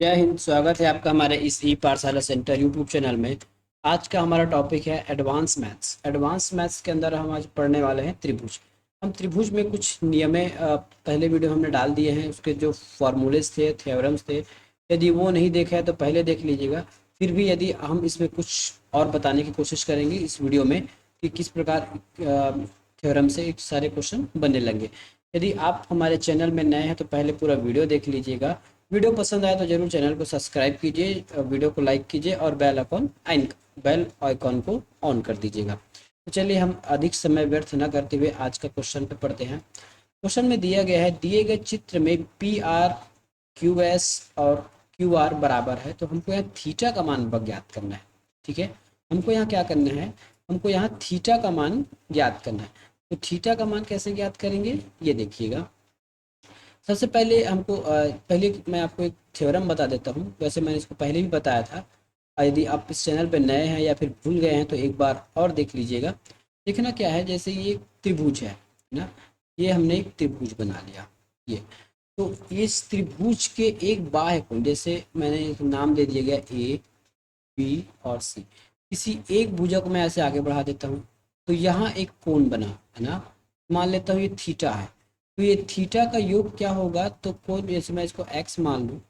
जय हिंद। स्वागत है आपका हमारे इस ई पाठशाला सेंटर यूट्यूब चैनल में। आज का हमारा टॉपिक है एडवांस मैथ्स। एडवांस मैथ्स के अंदर हम आज पढ़ने वाले हैं त्रिभुज। हम त्रिभुज में कुछ नियमें पहले वीडियो हमने डाल दिए हैं, उसके जो फॉर्मूलेस थे, थ्योरम्स थे। यदि वो नहीं देखा है तो पहले देख लीजिएगा। फिर भी यदि हम इसमें कुछ और बताने की कोशिश करेंगे इस वीडियो में कि किस प्रकार थ्योरम से सारे क्वेश्चन बनने लगे। यदि आप हमारे चैनल में नए हैं तो पहले पूरा वीडियो देख लीजिएगा। वीडियो पसंद आए तो जरूर चैनल को सब्सक्राइब कीजिए, वीडियो को लाइक कीजिए और बेल आइकॉन को ऑन कर दीजिएगा। तो चलिए हम अधिक समय व्यर्थ न करते हुए आज का क्वेश्चन पे पढ़ते हैं। क्वेश्चन में दिया गया है, दिए गए चित्र में पी आर क्यू एस और क्यू आर बराबर है, तो हमको यहाँ थीटा का मान ज्ञात करना है। ठीक है, हमको यहाँ क्या करना है, हमको यहाँ थीटा का मान ज्ञात करना है। तो थीटा का मान कैसे ज्ञात करेंगे ये देखिएगा। सबसे पहले हमको पहले मैं आपको एक थ्योरम बता देता हूँ। वैसे मैंने इसको पहले भी बताया था। यदि आप इस चैनल पर नए हैं या फिर भूल गए हैं तो एक बार और देख लीजिएगा। देखना क्या है, जैसे ये एक त्रिभुज है ना, ये हमने एक त्रिभुज बना लिया। ये तो इस त्रिभुज के एक बाह्य कोण, जैसे मैंने एक नाम दे दिया गया ए बी और सी। किसी एक भुजा को मैं ऐसे आगे बढ़ा देता हूँ तो यहाँ एक कोण बना है ना। मान लेता हूँ ये थीटा है, तो ये थीटा का योग क्या होगा, तो कोण जैसे मैं इसको एक्स मान लूँ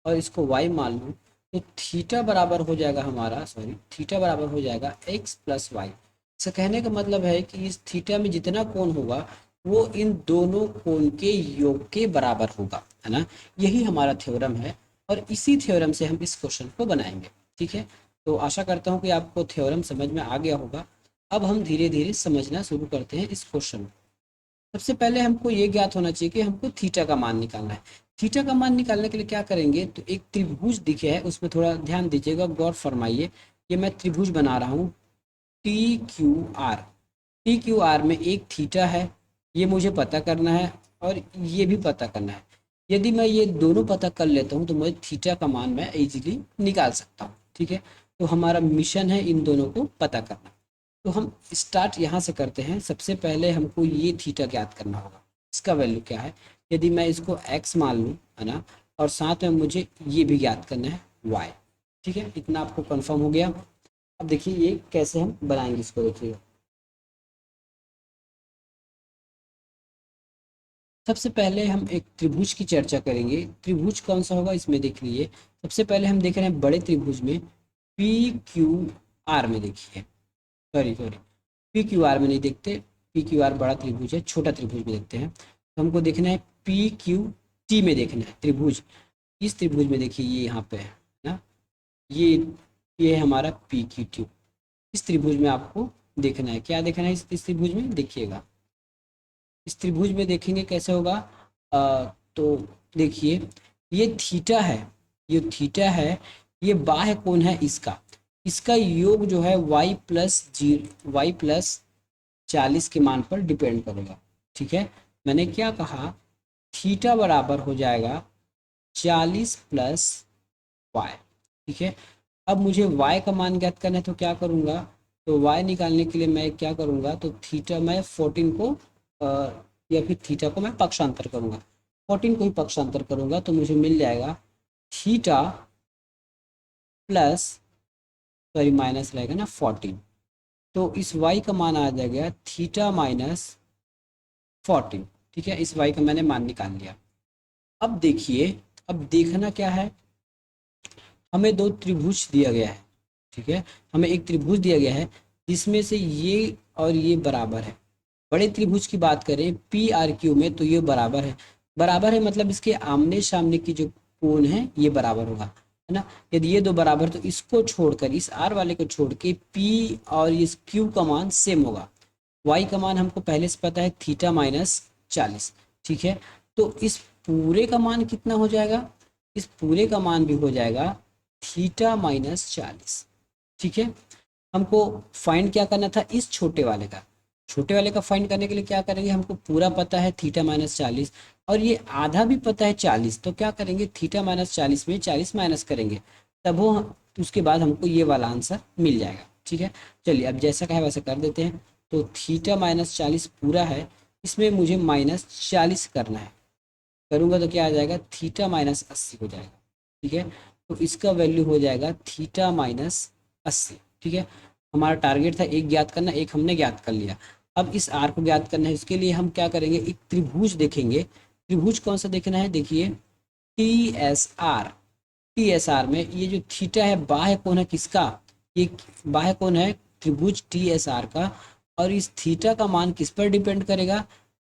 और इसको वाई मान लूँ, तो थीटा बराबर हो जाएगा हमारा, सॉरी, थीटा बराबर हो जाएगा एक्स प्लस वाई। इसका कहने का मतलब है कि इस थीटा में जितना कोण होगा वो इन दोनों कोण के योग के बराबर होगा, है ना। यही हमारा थ्योरम है और इसी थ्योरम से हम इस क्वेश्चन को बनाएंगे। ठीक है, तो आशा करता हूँ कि आपको थ्योरम समझ में आ गया होगा। अब हम धीरे धीरे समझना शुरू करते हैं इस क्वेश्चन को। सबसे पहले हमको ये ज्ञात होना चाहिए कि हमको थीटा का मान निकालना है। थीटा का मान निकालने के लिए क्या करेंगे, तो एक त्रिभुज दिखे है, उसमें थोड़ा ध्यान दीजिएगा, गौर फरमाइए। ये मैं त्रिभुज बना रहा हूँ T Q R. T Q R में एक थीटा है, ये मुझे पता करना है और ये भी पता करना है। यदि मैं ये दोनों पता कर लेता हूँ तो मुझे थीटा का मान मैं इजीली निकाल सकता हूँ। ठीक है, तो हमारा मिशन है इन दोनों को पता करना। तो हम स्टार्ट यहाँ से करते हैं। सबसे पहले हमको ये थीटा ज्ञात करना होगा, इसका वैल्यू क्या है। यदि मैं इसको x मान लूँ, है ना, और साथ में मुझे ये भी ज्ञात करना है y। ठीक है, इतना आपको कंफर्म हो गया। अब देखिए ये कैसे हम बनाएंगे, इसको देखिएगा। सबसे पहले हम एक त्रिभुज की चर्चा करेंगे। त्रिभुज कौन सा होगा इसमें देख लीजिए। सबसे पहले हम देख रहे हैं बड़े त्रिभुज में पी क्यू आर में, देखिए, sorry sorry, P Q R में नहीं देखते। पी क्यू आर बड़ा त्रिभुज है, छोटा त्रिभुज में देखते हैं। तो हमको देखना है पी क्यू टी में देखना है त्रिभुज। इस त्रिभुज में देखिए ये यहाँ पे है ना, ये ये है हमारा पी क्यू टी। इस त्रिभुज में आपको देखना है, क्या देखना है इस त्रिभुज में देखिएगा। इस त्रिभुज में देखेंगे कैसे होगा। तो देखिए ये थीटा है, ये थीटा है, ये बाह्य कोण है इसका। इसका योग जो है y+40 के मान पर डिपेंड करेगा। ठीक है, मैंने क्या कहा, थीटा बराबर हो जाएगा 40+y। ठीक है, अब मुझे y का मान ज्ञात करना है तो क्या करूँगा, तो y निकालने के लिए मैं क्या करूँगा, तो थीटा मैं 14 को या फिर थीटा को मैं पक्षांतर करूँगा। 14 को ही पक्षांतर करूँगा तो मुझे मिल जाएगा थीटा प्लस, सॉरी माइनस रहेगा ना 14। तो इस y का मान आ जाएगा थीटा-14। ठीक है, इस y का मैंने मान निकाल लिया। अब देखिए, अब देखना क्या है, हमें दो त्रिभुज दिया गया है। ठीक है, हमें एक त्रिभुज दिया गया है जिसमें से ये और ये बराबर है। बड़े त्रिभुज की बात करें पी आर क्यू में तो ये बराबर है। बराबर है मतलब इसके आमने सामने की जो कोण है ये बराबर होगा, है ना। यदि ये दो बराबर तो इसको छोड़कर, इस आर वाले को छोड़ के पी और इस क्यू का मान सेम होगा। वाई का मान हमको पहले से पता है थीटा-40। ठीक है, तो इस पूरे का मान कितना हो जाएगा, इस पूरे का मान भी हो जाएगा थीटा-40। ठीक है, हमको फाइंड क्या करना था इस छोटे वाले का। छोटे वाले का फाइंड करने के लिए क्या करेंगे, हमको पूरा पता है थीटा-40 और ये आधा भी पता है 40, तो क्या करेंगे थीटा-40 में 40 माइनस करेंगे, तब वो उसके बाद हमको ये वाला आंसर मिल जाएगा। ठीक है, चलिए अब जैसा कहा वैसा कर देते हैं। तो थीटा-40 पूरा है, इसमें मुझे -40 करना है। करूँगा तो क्या आ जाएगा, थीटा-80 हो जाएगा। ठीक है। तो इसका वैल्यू हो जाएगा थीटा माइनस 80। ठीक है, हमारा टारगेट था एक ज्ञात करना, एक हमने ज्ञात कर लिया। अब इस आर को ज्ञात करना है, इसके लिए हम क्या करेंगे, एक त्रिभुज देखेंगे। त्रिभुज कौन सा देखना है, देखिए T S R. T S R में ये जो थीटा है बाह्य कोण है किसका, ये बाह्य कोण है त्रिभुज टी एस आर का। और इस थीटा का मान किस पर डिपेंड करेगा,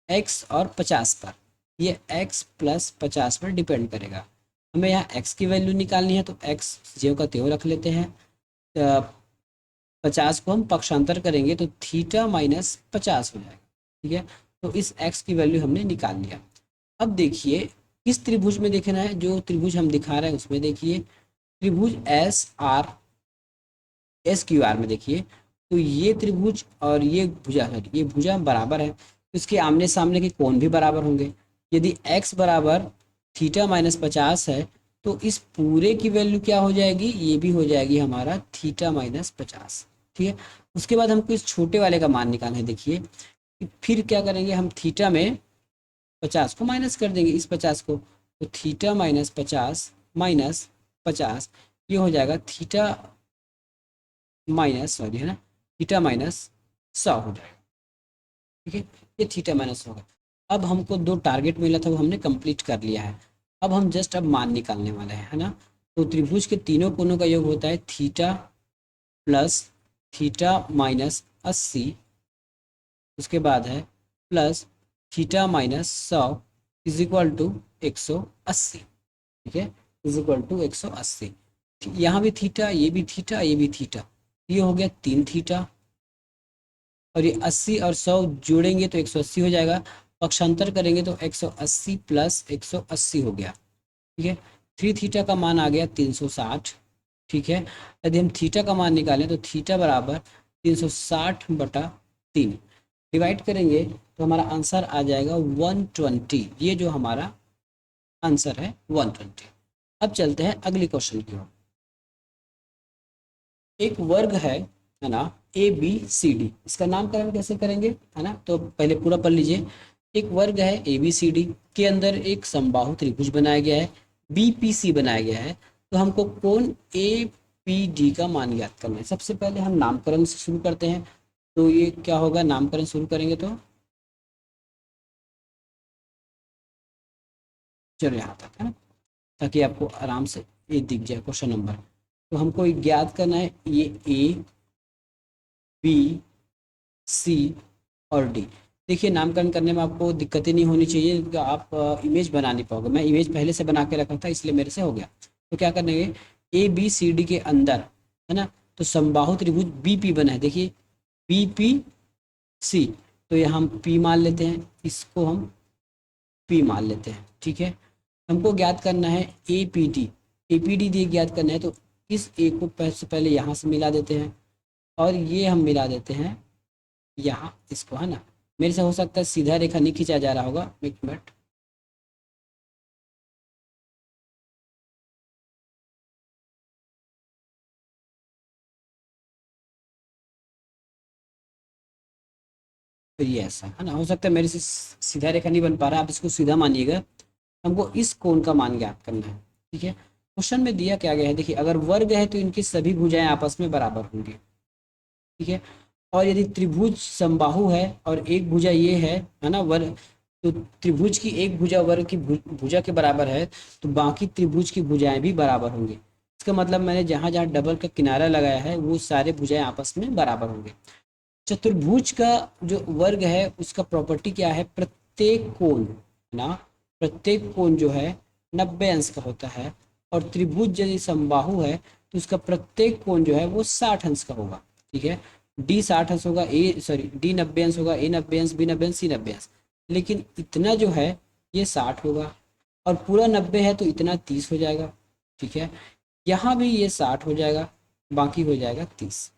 एक्स और 50 पर। ये एक्स प्लस 50 पर डिपेंड करेगा। हमें यहाँ एक्स की वैल्यू निकालनी है, तो एक्स ज्यों का त्यों रख लेते हैं। 50 को हम पक्षांतर करेंगे तो थीटा माइनस 50 हो जाएगा। ठीक है, तो इस एक्स की वैल्यू हमने निकाल लिया। अब देखिए किस त्रिभुज में देखना है, जो त्रिभुज हम दिखा रहे हैं उसमें देखिए, त्रिभुज S R S Q R में देखिए। तो ये त्रिभुज और ये भुजा, ये भुजा बराबर है, तो इसके आमने सामने के कोण भी बराबर होंगे। यदि x बराबर थीटा माइनस 50 है, तो इस पूरे की वैल्यू क्या हो जाएगी, ये भी हो जाएगी हमारा थीटा माइनस 50। ठीक है, उसके बाद हमको इस छोटे वाले का मान निकालना है। देखिए फिर क्या करेंगे, हम थीटा में 50 को माइनस कर देंगे, इस 50 को, तो थीटा माइनस 50 माइनस 50, ये हो जाएगा थीटा माइनस, सॉरी है ना, थीटा माइनस 100 हो जाएगा। ठीक है, ये थीटा माइनस होगा। अब हमको दो टारगेट मिला था वो हमने कंप्लीट कर लिया है। अब हम जस्ट अब मान निकालने वाले हैं, है ना। तो त्रिभुज के तीनों कोणों का योग होता है थीटा प्लस थीटा माइनस 80, उसके बाद है plus theta minus 100 is equal to 180। ठीक है, इज इक्वल टू 180। यहाँ भी थीटा, ये भी थीटा, ये भी थीटा, ये हो गया 3 थीटा। और ये 80 और 100 जोड़ेंगे तो 180 हो जाएगा, पक्षांतर करेंगे तो 180 प्लस 180 हो गया। ठीक है, 3 थीटा का मान आ गया 360। ठीक है, यदि हम थीटा का मान निकालें तो थीटा बराबर 360/3 डिवाइड करेंगे तो हमारा आंसर आ जाएगा 120। ये जो हमारा आंसर है 120। अब चलते हैं अगली क्वेश्चन की ओर। एक वर्ग है ना, ए बी सी डी, इसका नामकरण कैसे करेंगे, है ना। तो पहले पूरा पढ़ लीजिए। एक वर्ग है ए बी सी डी के अंदर एक समबाहु त्रिभुज बनाया गया है, बी पी सी बनाया गया है। तो हमको कोण ए पी डी का मान ज्ञात करना है। सबसे पहले हम नामकरण से शुरू करते हैं। तो ये क्या होगा, नामकरण शुरू करेंगे तो चलो यहाँ तक, है ना, ताकि आपको आराम से ये दिख जाए क्वेश्चन नंबर। तो हमको ज्ञात करना है ये ए बी सी और डी। देखिए नामकरण करने में आपको दिक्कतें नहीं होनी चाहिए, क्योंकि आप इमेज बना नहीं पाओगे। मैं इमेज पहले से बना के रखा था इसलिए मेरे से हो गया। तो क्या करेंगे, ए बी सी डी के अंदर, है ना, तो समबाहु त्रिभुज बी पी बना है। देखिए बी पी सी, तो यहाँ हम पी मान लेते हैं, इसको हम पी मान लेते हैं। ठीक है, हमको ज्ञात करना है A P D. A P D दिए ज्ञात करना है, तो इस ए को से पहले यहाँ से मिला देते हैं, और ये हम मिला देते हैं यहाँ इसको, है ना। मेरे से हो सकता है सीधा रेखा नहीं खींचा जा रहा होगा, एक मिनट। फिर ये ऐसा, है ना, हो सकता है मेरे से सीधा रेखा नहीं बन पा रहा, आप इसको सीधा मानिएगा। हमको इस कोण का मान ज्ञात करना है। ठीक है, क्वेश्चन में दिया क्या गया है, देखिए अगर वर्ग है तो इनकी सभी भुजाएं आपस में बराबर होंगी। ठीक है, और यदि त्रिभुज समबाहु है और एक भुजा ये है ना वर्ग, तो त्रिभुज की एक भुजा वर्ग की भुजा के बराबर है, तो बाकी त्रिभुज की भुजाएं भी बराबर होंगी। इसका मतलब मैंने जहाँ जहाँ डबल का किनारा लगाया है वो सारे भुजाएं आपस में बराबर होंगे। चतुर्भुज का जो वर्ग है उसका प्रॉपर्टी क्या है, प्रत्येक कोण, है ना, प्रत्येक कोण जो है 90 अंश का होता है। और त्रिभुज यदि समबाहु है तो उसका प्रत्येक कोण जो है वो 60 अंश का होगा। ठीक है, डी 60 अंश होगा, ए सॉरी डी 90 अंश होगा, ए 90 अंश, बी 90 अंश, सी 90 अंश। लेकिन इतना जो है ये 60 होगा, और पूरा 90 है तो इतना 30 हो जाएगा। ठीक है, यहाँ भी ये 60 हो जाएगा, बाकी हो जाएगा 30।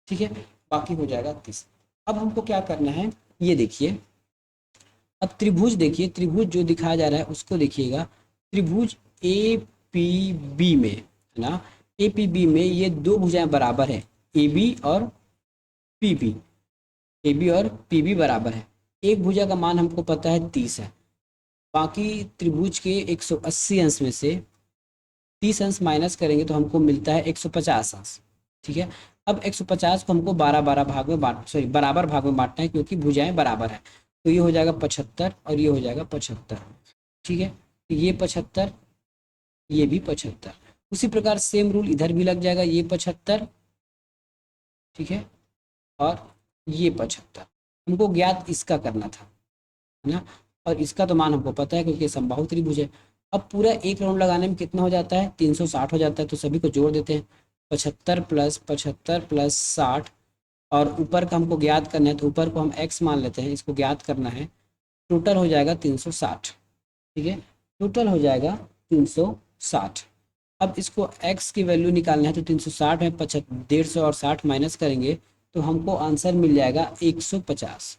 ठीक है, बाकी हो जाएगा 30। अब हमको क्या करना है, ये देखिए, अब त्रिभुज देखिए, त्रिभुज जो दिखाया जा रहा है उसको देखिएगा। त्रिभुज ए पी बी में, है ना, ए पी बी में ये दो भुजाएं बराबर है, ए बी और पी बी। ए बी और पी बी बराबर है। एक भुजा का मान हमको पता है 30 है, बाकी त्रिभुज के 180 अंश में से 30 अंश माइनस करेंगे तो हमको मिलता है 150 अंश। ठीक है, अब 150 को हमको 12 भाग में बराबर भाग में बांटना है, क्योंकि भुजाएं बराबर है। तो ये हो जाएगा 75 और ये हो जाएगा 75। ठीक है, तो ये 75, ये भी 75। उसी प्रकार सेम रूल इधर भी लग जाएगा, ये 75, ठीक है, और ये 75। हमको ज्ञात इसका करना था, है ना, और इसका तो मान हमको पता है क्योंकि ये समबाहु त्रिभुज है। अब पूरा एक राउंड लगाने में कितना हो जाता है, 360 हो जाता है। तो सभी को जोड़ देते हैं, 75 प्लस 75 प्लस 60, और ऊपर का हमको ज्ञात करना है तो ऊपर को हम x मान लेते हैं, इसको ज्ञात करना है। टोटल हो जाएगा 360। ठीक है, टोटल हो जाएगा 360। अब इसको x की वैल्यू निकालना है तो 360 में 150 और 60 माइनस करेंगे तो हमको आंसर मिल जाएगा 150।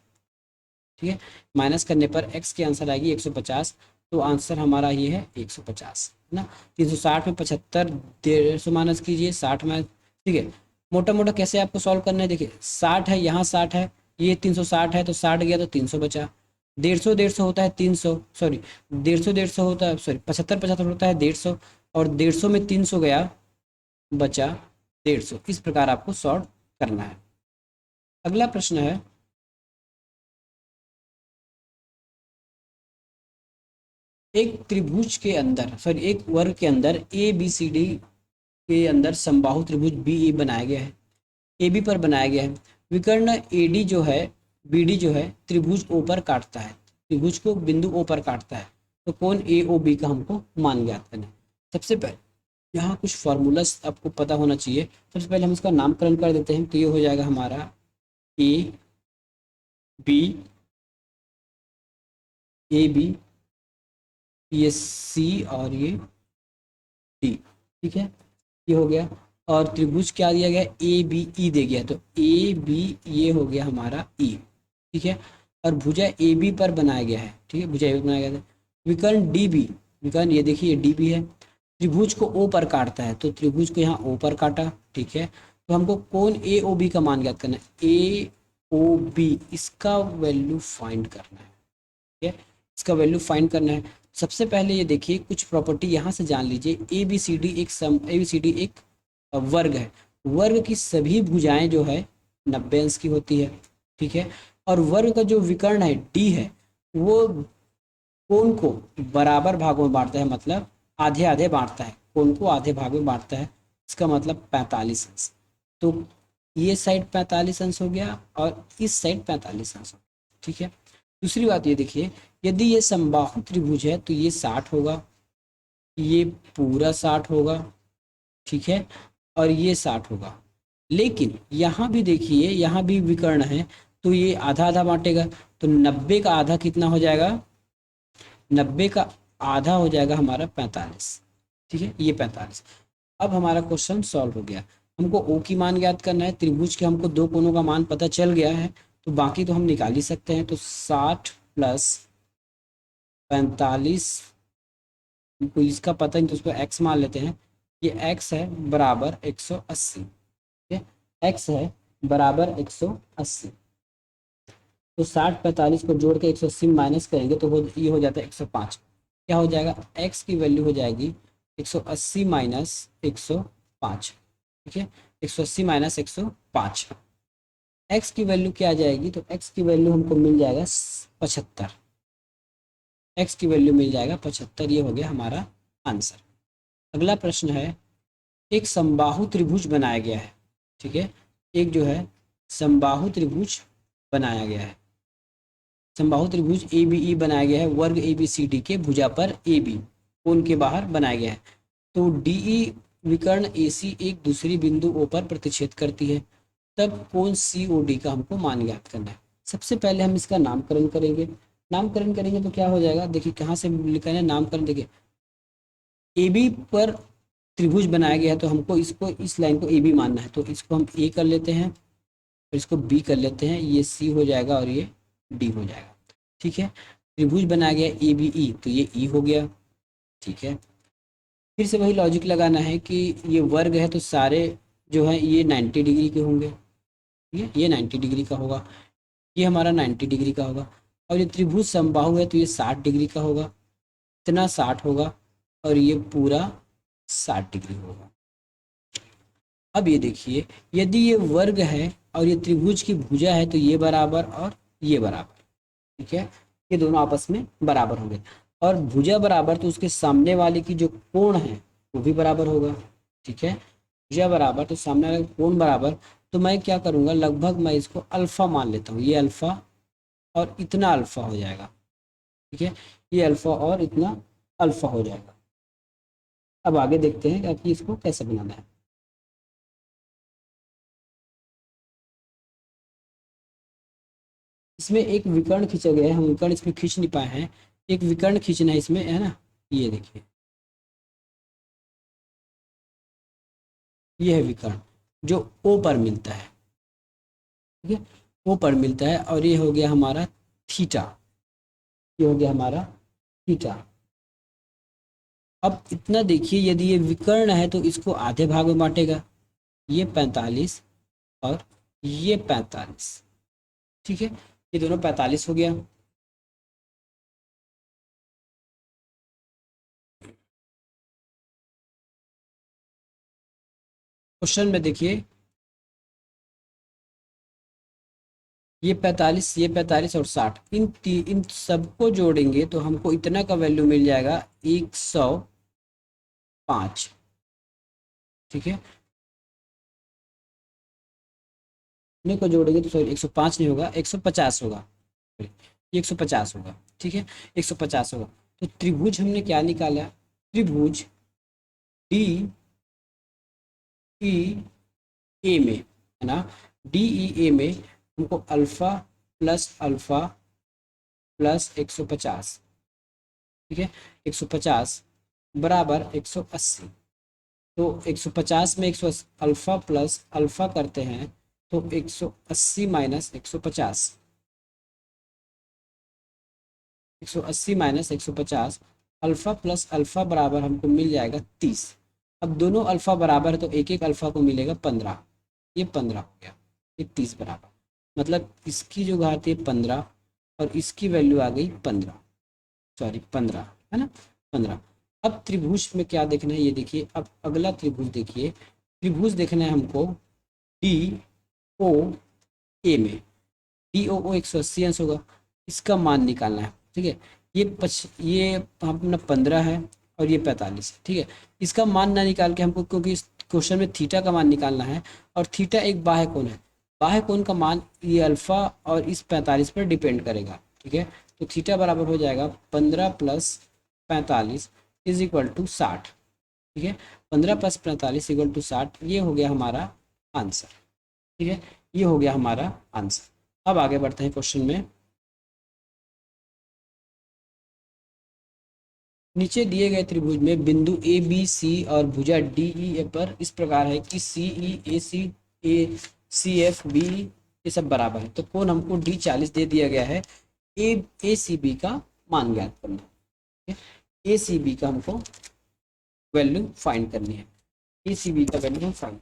ठीक है, माइनस करने पर x की आंसर आएगी 150, तो आंसर हमारा ये है 150, है ना। 360 में 75, 150 माइनस कीजिए 60 में। ठीक है, मोटा मोटा कैसे आपको सॉल्व करना है, देखिए 60 है, यहाँ 60 है, ये 360 है, तो 60 गया तो 300 बचा। 150 150 होता है 300, सॉरी 150 150 होता है, सॉरी 75 75 होता है 150, और 150 में 300 गया, बचा 150। इस प्रकार आपको सॉल्व करना है। अगला प्रश्न है, एक त्रिभुज के अंदर, सॉरी एक वर्ग के अंदर ए बी सी डी के अंदर समबाहु त्रिभुज बी ई बनाया गया है, ए बी पर बनाया गया है। विकर्ण ए डी जो है, बी डी जो है, त्रिभुज ओ पर काटता है, त्रिभुज को बिंदु ओ पर काटता है। तो कोण ए ओ बी का हमको मान ज्ञात करना है। सबसे पहले यहाँ कुछ फॉर्मूलास आपको पता होना चाहिए। सबसे पहले हम इसका नामकरण कर देते हैं, तो ये हो जाएगा हमारा ए बी, ए बी, ये सी और ये डी। ठीक है, ये हो गया। और त्रिभुज क्या दिया गया, ए बी ई दे गया, तो ए बी ये हो गया हमारा ई। ठीक है, और भुजा ए बी पर बनाया गया है। ठीक है, भुजा ए बी बनाया गया था। विकर्ण डी बी, विकर्ण ये देखिए ये डी बी है, त्रिभुज को ओ पर काटता है, तो त्रिभुज को यहाँ ओ पर काटा। ठीक है, तो हमको कोण ए ओ बी का मान ज्ञात करना है, ए ओ बी इसका वैल्यू फाइंड करना है। ठीक है, इसका वैल्यू फाइंड करना है। सबसे पहले ये देखिए कुछ प्रॉपर्टी यहाँ से जान लीजिए। ए बी सी डी एक ए बी सी डी एक वर्ग है, वर्ग की सभी भुजाएं जो है 90 अंश की होती है। ठीक है, और वर्ग का जो विकर्ण है डी है, वो कोण को बराबर भागों में बांटता है, मतलब आधे आधे बांटता है, कोण को आधे भाग में बांटता है। इसका मतलब 45 अंश। तो ये साइड 45 अंश हो गया और इस साइड 45 अंश हो गया। ठीक है, दूसरी बात ये देखिए, यदि ये समबाहु त्रिभुज है तो ये 60 होगा, ये पूरा 60 होगा। ठीक है, और ये 60 होगा। लेकिन यहाँ भी देखिए, यहाँ भी विकर्ण है, तो ये आधा आधा बांटेगा, तो 90 का आधा कितना हो जाएगा, 90 का आधा हो जाएगा हमारा 45। ठीक है, ये 45। अब हमारा क्वेश्चन सॉल्व हो गया। हमको ओ की मान ज्ञात करना है, त्रिभुज के हमको दो कोणों का मान पता चल गया है, तो बाकी तो हम निकाल ही सकते हैं। तो 60 प्लस 45, हमको इसका पता नहीं तो उसको x मान लेते हैं। ये x है बराबर 180। ठीक है, x है बराबर 180। तो 60 45 को जोड़ के 180 माइनस करेंगे तो ये हो जाता है 105। क्या हो जाएगा, x की वैल्यू हो जाएगी 180 माइनस 105। ठीक है, 180 माइनस 105, x की वैल्यू क्या आ जाएगी, तो x की वैल्यू हमको मिल जाएगा 75। x की वैल्यू मिल जाएगा 75, ये हो गया हमारा आंसर। अगला प्रश्न है, एक समबाहु त्रिभुज बनाया गया है। ठीक है, एक जो है समबाहु त्रिभुज बनाया गया है, समबाहु त्रिभुज ए बी ई बनाया गया है, वर्ग ए बी सी डी के भुजा पर ए बी कोण के बाहर बनाया गया है। तो डी ई विकर्ण ए सी एक दूसरी बिंदु ओ पर प्रतिच्छेद करती है, तब कोण सी ओ डी का हमको मान ज्ञात करना है। सबसे पहले हम इसका नामकरण करेंगे। नामकरण करेंगे तो क्या हो जाएगा, देखिए कहाँ से लिखा है नामकरण, देखिए ए बी पर त्रिभुज बनाया गया है, तो हमको इसको इस लाइन को ए बी मानना है, तो इसको हम ए कर लेते हैं और इसको बी कर लेते हैं, ये सी हो जाएगा और ये डी हो जाएगा। ठीक है, त्रिभुज बनाया गया ए बी ई, तो ये ई हो गया। ठीक है, फिर से वही लॉजिक लगाना है कि ये वर्ग है तो सारे जो है ये 90 डिग्री के होंगे। ठीक है, ये 90 डिग्री का होगा, ये हमारा 90 डिग्री का होगा, और ये त्रिभुज समबाहु है तो ये 60 डिग्री का होगा, इतना 60 होगा, और ये पूरा 60 डिग्री होगा। अब ये देखिए, यदि ये वर्ग है और ये त्रिभुज की भुजा है तो ये बराबर और ये बराबर, ठीक है, ये दोनों आपस में बराबर होंगे। और भुजा बराबर तो उसके सामने वाले की जो कोण है वो भी बराबर होगा, ठीक है। भुजा बराबर तो सामने वाले का कोण बराबर, तो मैं क्या करूँगा, लगभग मैं इसको अल्फा मान लेता हूँ, ये अल्फा और इतना अल्फा हो जाएगा, ठीक है, ये अल्फा और इतना अल्फा हो जाएगा। अब आगे देखते हैं कि इसको कैसे बनाना है। इसमें एक विकर्ण खींचा गया है, हम विकर्ण इसमें खींच नहीं पाए हैं, एक विकर्ण खींचना है इसमें, है ना। ये देखिए, ये है विकर्ण जो ओ पर मिलता है, ठीक है, ओ पर मिलता है, और ये हो गया हमारा थीटा, ये हो गया हमारा थीटा। अब इतना देखिए, यदि ये विकर्ण है तो इसको आधे भाग में बांटेगा, ये 45 और ये 45, ठीक है, ये दोनों 45 हो गया। क्वेश्चन में देखिए, ये 45 और 60, इन सबको जोड़ेंगे तो हमको इतना का वैल्यू मिल जाएगा 105, ठीक है। इतने को जोड़ेंगे तो सॉरी 105 नहीं होगा, 150 होगा, ये 150 होगा, ठीक है, 150 होगा। तो त्रिभुज हमने क्या निकाला, त्रिभुज डी ई ए में, है ना, डी ई ए में हमको अल्फा प्लस 150, ठीक है, 150 बराबर 180। तो 150 में 100 अल्फा प्लस अल्फा करते हैं तो 180 minus 150, 180 minus 150, alpha plus alpha बराबर हमको मिल जाएगा 30। अब दोनों अल्फा बराबर है तो एक एक अल्फा को मिलेगा 15, ये 15 हो गया, ये 30 बराबर, मतलब इसकी जो घात है 15 और इसकी वैल्यू आ गई 15, सॉरी 15, है ना, 15। अब त्रिभुज में क्या देखना है, ये देखिए, अब अगला त्रिभुज देखिए, त्रिभुज देखना है हमको डी ओ ए में, डी ओ 180 अंश होगा, इसका मान निकालना है, ठीक है। ये अपना 15 है और ये 45 है, ठीक है। इसका मान ना निकाल के हमको, क्योंकि इस क्वेश्चन में थीटा का मान निकालना है, और थीटा एक बाह्य कोण है, बाह्य कोण का मान ये अल्फा और इस 45 पर डिपेंड करेगा, ठीक है। तो थीटा बराबर हो जाएगा 15 प्लस 45 इज इक्वल टू 60, ठीक है, 15 प्लस 45 इक्वल टू 60, ये हो गया हमारा आंसर, ठीक है, ये हो गया हमारा आंसर। अब आगे बढ़ते हैं क्वेश्चन में। नीचे दिए गए त्रिभुज में बिंदु ए बी सी और भुजा डी ई ए पर इस प्रकार है कि सी ई ए सी एफ बी ये सब बराबर है, तो कोण हमको डी 40 दे दिया गया है, ए सी बी का मान ज्ञात करना है, ए सी बी का हमको वैल्यू फाइंड करनी है, ए सी बी का वैल्यू हम फाइंड।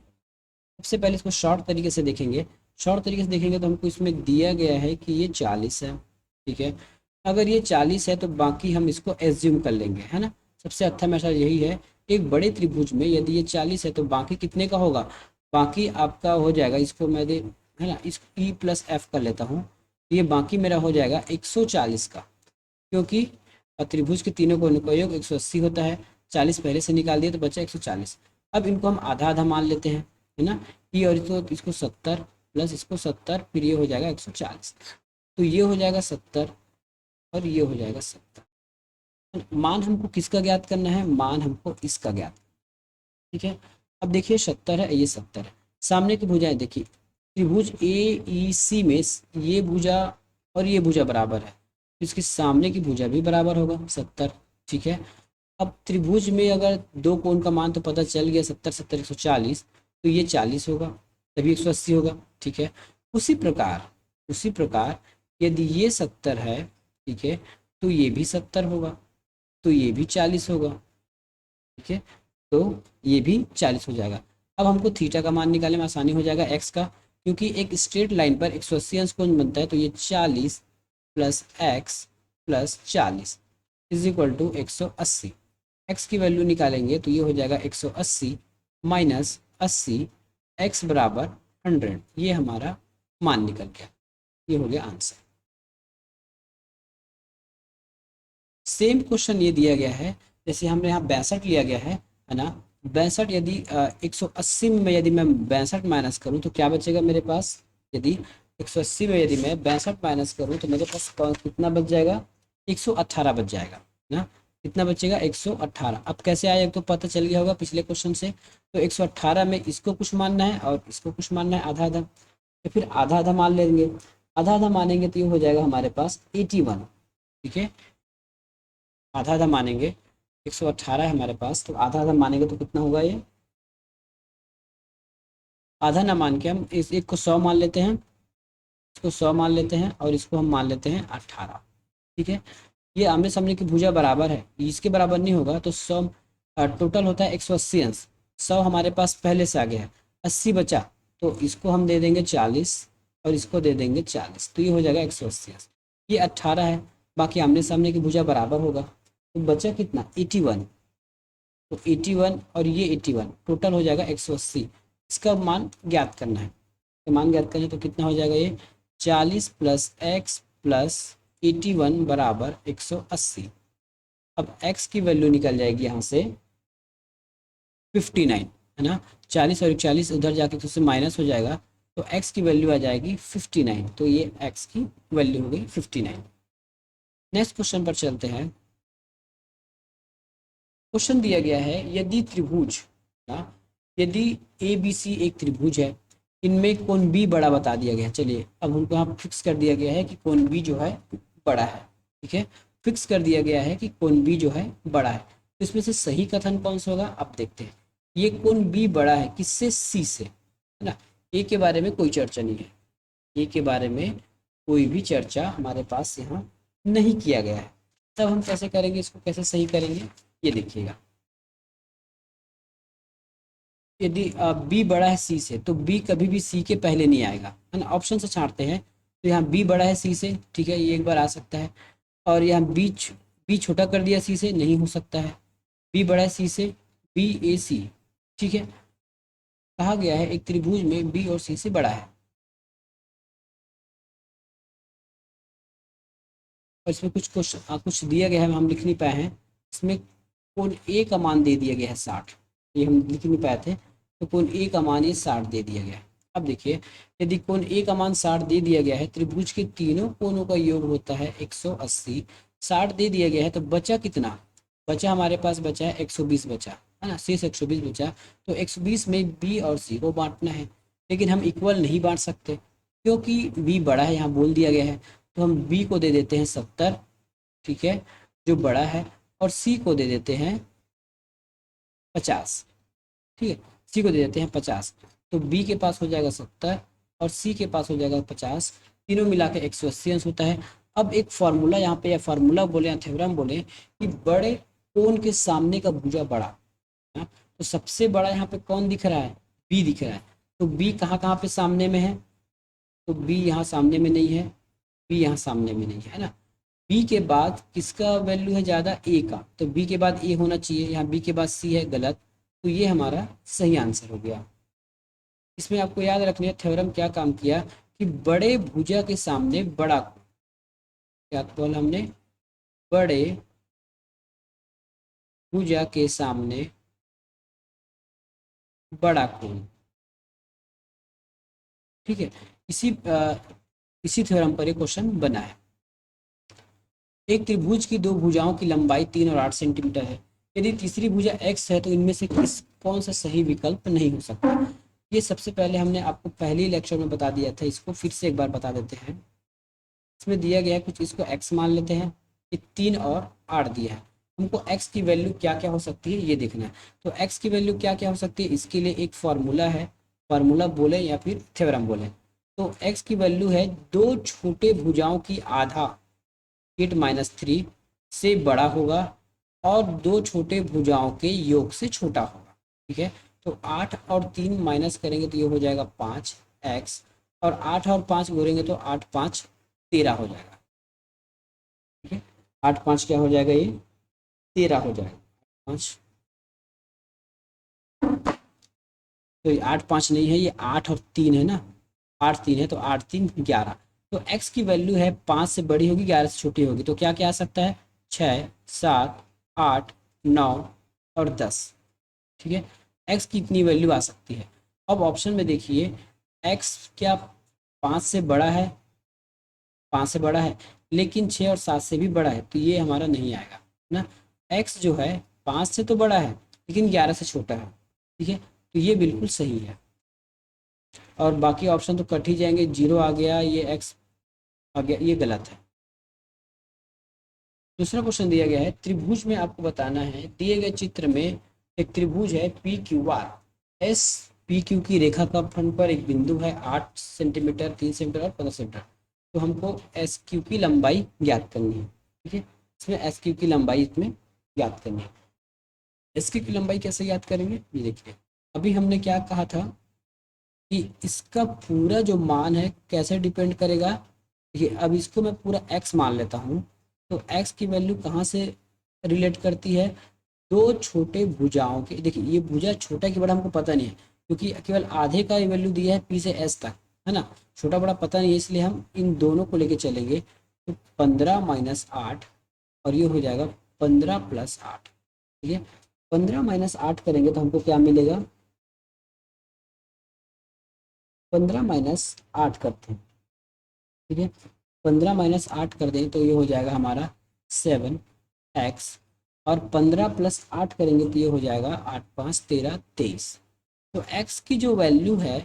सबसे पहले इसको शॉर्ट तरीके से देखेंगे, शॉर्ट तरीके से देखेंगे तो हमको इसमें दिया गया है कि ये 40 है, ठीक है। अगर ये 40 है तो बाकी हम इसको एज्यूम कर लेंगे, है ना, सबसे अच्छा मेथड यही है। एक बड़े त्रिभुज में यदि ये 40 है तो बाकी कितने का होगा, बाकी आपका हो जाएगा, इसको मैं दे, है ना, इस ई प्लस एफ कर लेता हूँ, ये बाकी मेरा हो जाएगा 140 का, क्योंकि त्रिभुज के तीनों कोणों का योग 180 होता है, 40 पहले से निकाल दिया तो बचा 140। अब इनको हम आधा आधा मान लेते हैं, है ना, ये और इसको 70 प्लस इसको 70, फिर ये हो जाएगा 140, तो ये हो जाएगा 70 और ये हो जाएगा 70। मान हमको किसका ज्ञात करना है, मान हमको इसका ज्ञात, ठीक है। अब देखिए 70 है, ये 70 है, सामने की भुजाएं देखिए, त्रिभुज ए ई सी में ये भुजा और ये भुजा बराबर है, इसके सामने की भुजा भी बराबर होगा 70, ठीक है। अब त्रिभुज में अगर दो कोण का मान तो पता चल गया, 70 70 140, तो ये 40 होगा, तभी 180 होगा, ठीक है। उसी प्रकार यदि ये 70 है, ठीक है, तो ये भी 70 होगा, तो ये भी 40 होगा, ठीक है, तो ये भी 40 हो जाएगा। अब हमको थीटा का मान निकालने में आसानी हो जाएगा, एक्स का, क्योंकि एक स्ट्रेट लाइन पर 180 अंश कोण बनता है, तो ये 40 plus x plus 40 is equal to 180, x की वैल्यू निकालेंगे तो ये हो जाएगा 180 माइनस 80, एक्स बराबर 100। ये हमारा मान निकल गया, ये हो गया आंसर। सेम क्वेश्चन ये दिया गया है, जैसे हमने यहाँ 62 लिया गया है ना। 62 यदि 180 में यदि मैं 62 माइनस करूँ तो क्या बचेगा मेरे पास। यदि 180 में यदि मैं 62 माइनस करूँ तो मेरे पास कितना बच जाएगा, 118 बच जाएगा ना। कितना बचेगा, 118। अब कैसे आया, एक तो पता चल गया होगा पिछले क्वेश्चन से। तो 118 में इसको कुछ मानना है और इसको कुछ मानना है, आधा आधा। तो फिर आधा आधा मान लेंगे, आधा आधा मानेंगे तो ये हो जाएगा हमारे पास 81। ठीक है, आधा आधा मानेंगे, 118 है हमारे पास, तो आधा आधा मानेंगे तो कितना होगा ये। आधा ना मान के हम इस एक को 100 मान लेते हैं, इसको 100 मान लेते हैं और इसको हम मान लेते हैं 18। ठीक है, ये आमने सामने की भुजा बराबर है, इसके बराबर नहीं होगा तो 100 टोटल होता है 180 अंश। 100 हमारे पास पहले से आ गया है, 80 बचा तो इसको हम दे देंगे 40 और इसको दे देंगे 40, तो ये हो जाएगा 180 अंश। ये 18 है, बाकी आमने सामने की भुजा बराबर होगा, तो बचा कितना, 81। तो 81 और ये 81 टोटल हो जाएगा 180। इसका मान ज्ञात करना है, तो मान ज्ञात करें तो कितना हो जाएगा ये, 40 प्लस एक्स प्लस 81 बराबर 180। अब x की वैल्यू निकल जाएगी यहाँ से 59, है ना। 40 और 41 उधर जाके तो उससे माइनस हो जाएगा, तो x की वैल्यू आ जाएगी 59। तो ये x की वैल्यू हो गई 59। नेक्स्ट क्वेश्चन पर चलते हैं। क्वेश्चन दिया गया है, यदि त्रिभुज ना, यदि ए बी सी एक त्रिभुज है, इनमें कोण बी बड़ा बता दिया गया है। चलिए अब हमको यहाँ फिक्स कर दिया गया है कि कोण बी जो है बड़ा है। ठीक है, फिक्स कर दिया गया है कि कोण बी जो है बड़ा है। तो इसमें से सही कथन कौन सा होगा, अब देखते हैं। ये कोण बी बड़ा है किससे, सी से, है ना। ए के बारे में कोई चर्चा नहीं है, ए के बारे में कोई भी चर्चा हमारे पास यहाँ नहीं किया गया है। तब हम कैसे करेंगे, इसको कैसे सही करेंगे, ये देखिएगा। यदि बी बड़ा है सी से तो बी कभी भी सी के पहले नहीं आएगा, है ना। ऑप्शन से छांटते हैं तो यहाँ बी बड़ा है सी से, ठीक है, ये एक बार आ सकता है। और यहाँ बी छोटा कर दिया सी से, नहीं हो सकता है। बी बड़ा है सी से, बी ए सी, ठीक है। कहा गया है एक त्रिभुज में बी और सी से बड़ा है, और इसमें कुछ दिया गया है, हम लिख नहीं पाए हैं। इसमें कोण ए का मान दे दिया गया है 60, ये हम लिख नहीं पाए थे। तो कोण ए का मान ये 60 दे दिया गया है। अब देखिए, यदि कोण ए का मान 60 दे दिया गया है, त्रिभुज के तीनों कोणों का योग होता है 180। 60 दे दिया गया है तो बचा कितना, बचा हमारे पास बचा है 120 बचा, है ना, शेष 120 बचा। तो 120 में बी और सी को बांटना है, लेकिन हम इक्वल नहीं बांट सकते क्योंकि बी बड़ा है, यहाँ बोल दिया गया है। तो हम बी को दे देते हैं 70, ठीक है, जो बड़ा है, और सी को दे देते हैं 50, ठीक है, सी को दे देते हैं 50। तो बी के पास हो जाएगा 70 और सी के पास हो जाएगा 50, तीनों मिला के 180 अंश होता है। अब एक फार्मूला यहाँ पे, या फार्मूला बोले या थ्योरम बोले, कि बड़े कोण के सामने का भुजा बड़ा, हाँ? तो सबसे बड़ा यहाँ पे कौन दिख रहा है, बी दिख रहा है। तो बी कहाँ कहाँ पे सामने में है, तो बी यहाँ सामने में नहीं है, बी यहाँ सामने में नहीं है ना। बी के बाद किसका वैल्यू है ज़्यादा, ए का, तो बी के बाद ए होना चाहिए, यहाँ बी के बाद सी है, गलत। तो ये हमारा सही आंसर हो गया। इसमें आपको याद रखना है थ्योरम क्या काम किया, कि बड़े भुजा के सामने बड़ा कोण, क्या बोला हमने, बड़े भुजा के सामने बड़ा कोण, ठीक है। इसी थ्योरम पर एक क्वेश्चन बना है। एक त्रिभुज की दो भुजाओं की लंबाई 3 और 8 सेंटीमीटर है। यदि तीसरी भुजा x है तो इनमें से कौन सा सही विकल्प नहीं हो सकता। ये सबसे पहले हमने आपको पहले ही लेक्चर में बता दिया था, इसको फिर से एक बार बता देते हैं। इसमें दिया गया है कुछ, इसको x मान लेते हैं, ये 3 और 8 दिया है। हमको x की वैल्यू क्या क्या हो सकती है ये देखना है। तो x की वैल्यू क्या क्या हो सकती है, इसके लिए एक फार्मूला है, फार्मूला बोले या फिर थ्योरम बोले। तो x की वैल्यू है दो छोटे भुजाओं की आधा 8-3 से बड़ा होगा और दो छोटे भुजाओं के योग से छोटा होगा, ठीक है। तो 8 और 3 माइनस करेंगे तो ये हो जाएगा 5x, और 8 और 5 जोड़ेंगे तो 8 5 13 हो जाएगा, ठीक है। 8 5 क्या हो जाएगा, ये 13 हो जाएगा। 5, तो ये 8 5 नहीं है, ये 8 और 3 है ना, 8 3 है, तो 8 3 11। तो x की वैल्यू है 5 से बड़ी होगी 11 से छोटी होगी, तो क्या क्या आ सकता है, 6 7 8 9 और 10। ठीक है, x की इतनी वैल्यू आ सकती है। अब ऑप्शन में देखिए, x क्या 5 से बड़ा है, 5 से बड़ा है, लेकिन 6 और 7 से भी बड़ा है, तो ये हमारा नहीं आएगा ना। x जो है 5 से तो बड़ा है लेकिन 11 से छोटा है। ठीक है, तो ये बिल्कुल सही है, और बाकी ऑप्शन तो कट ही जाएंगे। 0 आ गया, ये x आ गया, ये गलत है। दूसरा क्वेश्चन दिया गया है, त्रिभुज में आपको बताना है, दिए गए चित्र में एक त्रिभुज है P Q R. S P Q की रेखा का खंड पर एक बिंदु है 8 सेंटीमीटर, 3 सेंटीमीटर और 15 सेंटीमीटर। तो हमको एस क्यू की लंबाई ज्ञात करनी है। ठीक है, इसमें एस क्यू की लंबाई इसमें ज्ञात करनी है। एस क्यू की लंबाई कैसे ज्ञात करेंगे, ये देखिए, अभी हमने क्या कहा था कि इसका पूरा जो मान है कैसे डिपेंड करेगा। देखिए, अब इसको मैं पूरा x मान लेता हूँ, तो x की वैल्यू कहाँ से रिलेट करती है, दो छोटे भुजाओं के। देखिए, ये भुजा छोटा कि बड़ा हमको पता नहीं है, क्योंकि केवल आधे का वैल्यू दिया है p से s तक, है ना। छोटा बड़ा पता नहीं है, इसलिए हम इन दोनों को लेके चलेंगे। तो 15 - 8, और ये हो जाएगा 15 + 8। ठीक है, 15 - 8 करेंगे तो हमको क्या मिलेगा, 15 - 8 करते हैं। ठीक है, 15 - 8 कर दें तो ये हो जाएगा हमारा 7x, और 15 + 8 करेंगे तो ये हो जाएगा 8 5 13 23। तो x की जो वैल्यू है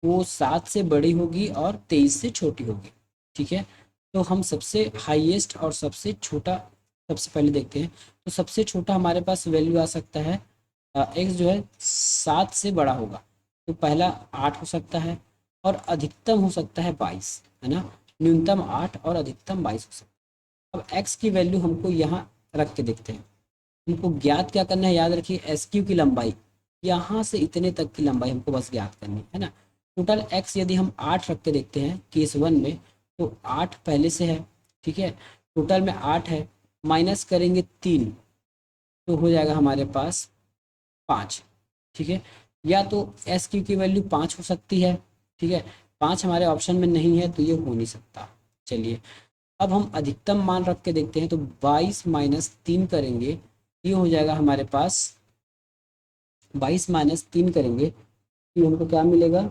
वो 7 से बड़ी होगी और 23 से छोटी होगी। ठीक है, तो हम सबसे हाईएस्ट और सबसे छोटा सबसे पहले देखते हैं। तो सबसे छोटा हमारे पास वैल्यू आ सकता है, x जो है 7 से बड़ा होगा, तो पहला 8 हो सकता है, और अधिकतम हो सकता है 22, है ना। न्यूनतम 8 और अधिकतम 22 हो सकता है। अब x की वैल्यू हमको यहाँ रख के देखते हैं। हमको ज्ञात क्या करना है, याद रखिए, एस क्यू की लंबाई, यहाँ से इतने तक की लंबाई हमको बस ज्ञात करनी है ना। टोटल x यदि हम 8 रख के देखते हैं केस 1 में, तो 8 पहले से है। ठीक है, टोटल में 8 है, माइनस करेंगे 3, तो हो जाएगा हमारे पास 5। ठीक है, या तो एस क्यू की वैल्यू 5 हो सकती है। ठीक है, 5 हमारे ऑप्शन में नहीं है, तो ये हो नहीं सकता। चलिए, अब हम अधिकतम मान रख के देखते हैं, तो 22 - 3 करेंगे, ये हो जाएगा हमारे पास, 22 - 3 करेंगे तो हमको क्या मिलेगा,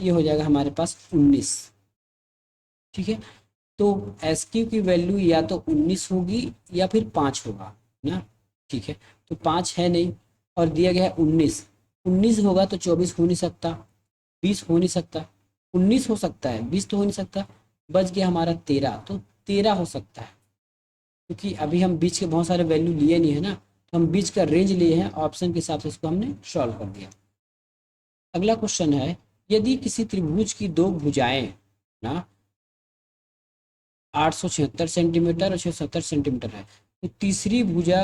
ये हो जाएगा हमारे पास 19। ठीक है, तो एस क्यू की वैल्यू या तो 19 होगी या फिर 5 होगा ना। ठीक है, तो 5 है नहीं, और दिया गया है 19। 19 होगा तो 24 हो नहीं सकता, 20 हो नहीं सकता, 19 हो सकता है, 20 तो हो नहीं सकता। बच गया हमारा 13, तो 13 हो सकता है, क्योंकि अभी हम बीच के बहुत सारे वैल्यू लिए नहीं है ना, तो हम बीच का रेंज लिए हैं, ऑप्शन के हिसाब से इसको हमने सॉल्व कर दिया। अगला क्वेश्चन है, यदि किसी त्रिभुज की दो भुजाएं ना 876 सेंटीमीटर और 670 सेंटीमीटर है, तो तीसरी भुजा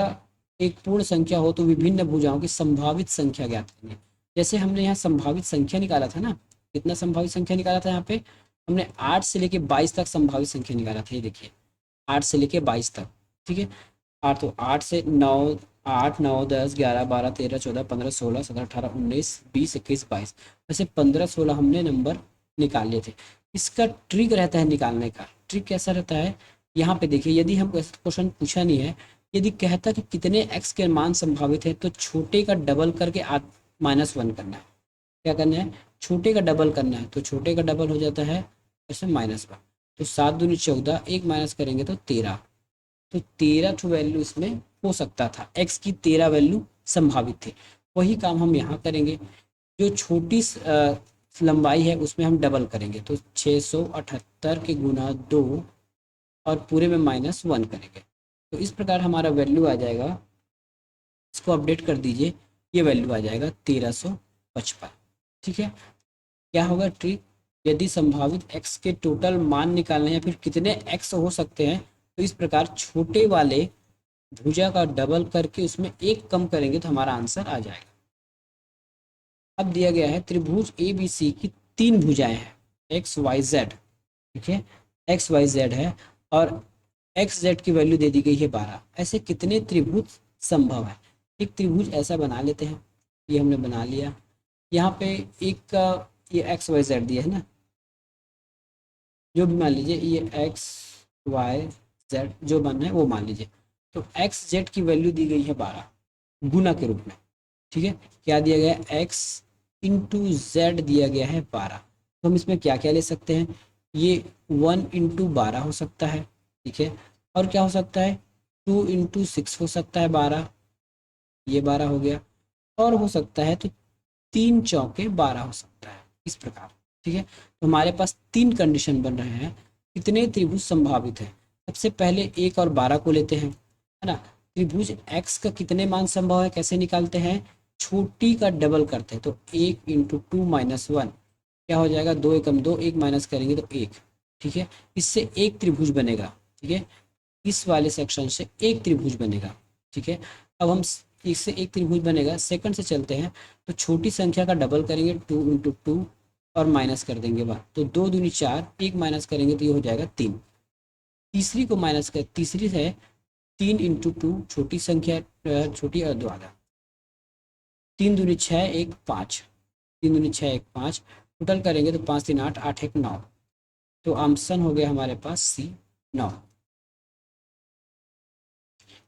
एक पूर्ण संख्या हो तो विभिन्न भुजाओं की संभावित संख्या ज्ञात करनी है। जैसे हमने यहाँ संभावित संख्या निकाला था ना, कितना संभावित संख्या निकाला था, यहाँ पे हमने 8 से लेके 22 तक संभावित संख्या निकाला था। ये देखिए, 8 से लेके 22 तक। ठीक है, 8 तो 8 से 9, 8 9 10 11 12 13 14 15 16 17 18 19 20 21 22, वैसे 15 16 हमने नंबर निकाल लिए थे। इसका ट्रिक रहता है निकालने का, ट्रिक कैसा रहता है, यहाँ पे देखिए, यदि हम क्वेश्चन पूछा नहीं है, यदि कहता कि कितने x के मान संभावित है, तो छोटे का डबल करके -1 करना है। क्या करना है, छोटे का डबल करना है, तो छोटे का डबल हो जाता है ऐसे -1। तो 7 दूनी 14, एक माइनस करेंगे तो 13, तो 13 ठो वैल्यू इसमें हो सकता था, x की 13 वैल्यू संभावित थे। वही काम हम यहाँ करेंगे, जो छोटी लंबाई है उसमें हम डबल करेंगे, तो 678 के गुना 2 और पूरे में -1 करेंगे, तो इस प्रकार हमारा वैल्यू आ जाएगा। इसको अपडेट कर दीजिए, ये वैल्यू आ जाएगा 1355। ठीक है, क्या होगा ट्रिक, यदि संभावित x के टोटल मान निकालने या फिर कितने x हो सकते हैं, तो इस प्रकार छोटे वाले भुजा का डबल करके उसमें एक कम करेंगे तो हमारा आंसर आ जाएगा। अब दिया गया है, त्रिभुज ए बी सी की 3 भुजाएं हैं, एक्स वाई जेड। ठीक है, एक्स वाई जेड है, और एक्स जेड की वैल्यू दे दी गई है 12। ऐसे कितने त्रिभुज संभव है? एक त्रिभुज ऐसा बना लेते हैं, ये हमने बना लिया। यहाँ पे एक का ये एक्स वाई जेड दिया है ना, जो भी मान लीजिए ये एक्स वाई जेड जो बनना है वो मान लीजिए। तो एक्स जेड की वैल्यू दी गई है 12 गुना के रूप में। ठीक है, क्या दिया गया है? एक्स इंटू जेड दिया गया है 12। तो हम इसमें क्या क्या ले सकते हैं? ये 1 इंटू 12 हो सकता है, ठीक है। और क्या हो सकता है? 2 इंटू 6 हो सकता है 12, ये 12 हो गया। और हो सकता है तो 3 चौके 12 हो सकता है, इस प्रकार। ठीक है, तो हमारे पास 3 कंडीशन बन रहे हैं, कितने त्रिभुज संभावित है। सबसे पहले 1 और 12 को लेते हैं, है ना। त्रिभुज एक्स का कितने मान संभव है, कैसे निकालते हैं? छोटी का डबल करते हैं, तो 1 इंटू 2 - 1 क्या हो जाएगा? 2 एकम 2, 1 माइनस करेंगे तो 1। ठीक है, इससे एक त्रिभुज बनेगा। ठीक है, इस वाले सेक्शन से एक त्रिभुज बनेगा। ठीक है, अब हम इससे एक त्रिभुज बनेगा, सेकंड से चलते हैं। तो छोटी संख्या का डबल करेंगे 2 इंटू 2 और माइनस कर देंगे 1, तो 2 दूनी 4, 1 माइनस करेंगे तो ये हो जाएगा 3। तीसरी को माइनस कर, तीसरी है 3 इंटू 2, छोटी संख्या छोटी और द्वारा 3 दूनी 6, 1 5, 3 दूनी 6, 1 5, टोटल करेंगे तो 5 3 8, 8 1 9। तो ऑप्शन हो गया हमारे पास सी, 9।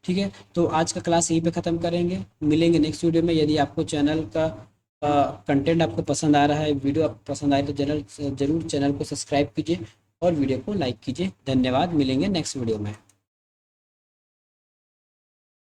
ठीक है, तो आज का क्लास यहीं पे ख़त्म करेंगे, मिलेंगे नेक्स्ट वीडियो में। यदि आपको चैनल का कंटेंट आपको पसंद आ रहा है, वीडियो आपको पसंद आए तो जरूर चैनल को सब्सक्राइब कीजिए और वीडियो को लाइक कीजिए। धन्यवाद, मिलेंगे नेक्स्ट वीडियो में।